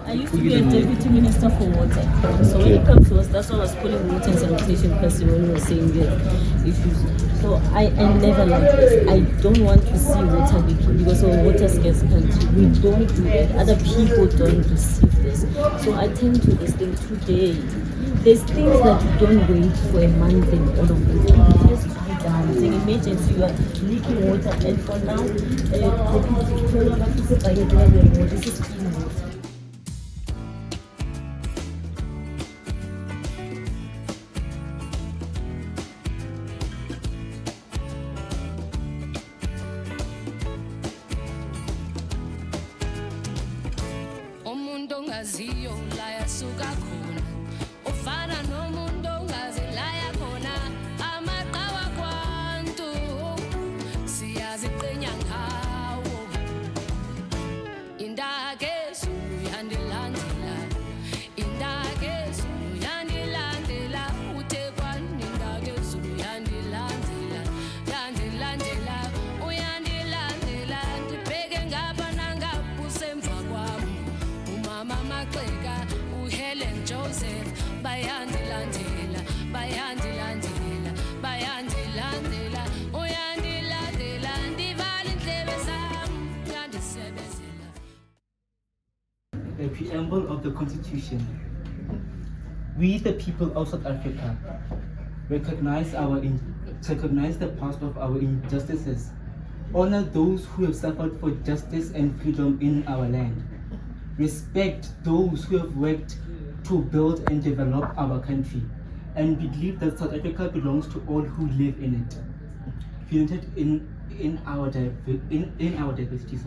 I used to be a deputy minister for water. So when it comes to us, that's why I was calling water and sanitation person when we were saying the issues. So I never like this. I don't want to see water leaking because of water scarce country. We don't do it. Other people don't receive this. So I tend to this thing today. There's things that you don't wait for a month and all of this. You just buy down. It's an emergency. You are leaking water, and for now, this is clean water. Umuntu ongaziyo la yasuka khona ufana nomuntu ongazi la yakhona amaqhawe kwantu siyaziqenya ngawo indakezo yandilandela indakezo yandilandela uThekwani indakezo yandilandela yandilandela uyandilandela ndibheke ngapha nangapha usemva kwami Mama Maxega, Helen Joseph, bayandilandela, bayandilandela, bayandilandela, uyandilandela, ndivala indlebe zami, yandisebenzela. The preamble of the Constitution. We, the people of South Africa, recognize the past of our injustices, honor those who have suffered for justice and freedom in our land, respect those who have worked to build and develop our country, and believe that South Africa belongs to all who live in it, united in our diversity.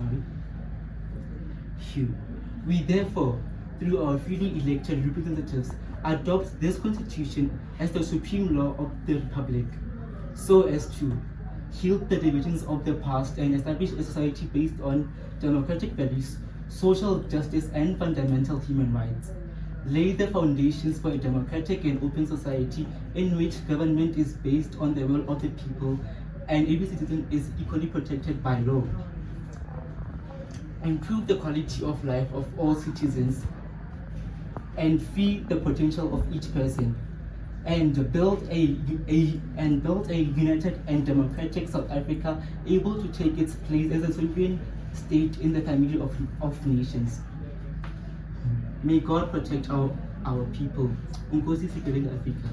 We therefore, through our freely elected representatives, adopt this constitution as the supreme law of the Republic, so as to heal the divisions of the past and establish a society based on democratic values, social justice, and fundamental human rights. Lay the foundations for a democratic and open society in which government is based on the will of the people and every citizen is equally protected by law. Improve the quality of life of all citizens and free the potential of each person, and build a united and democratic South Africa able to take its place as a sovereign state in the family of nations. May God protect our people. Nkosi sikeleng Africa.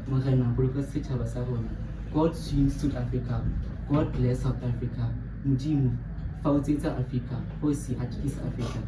Morena boloka setjhaba sa rona. God save South Africa. God bless South Africa. Modimo fa o tsetsa Africa. Hosi atisa Africa.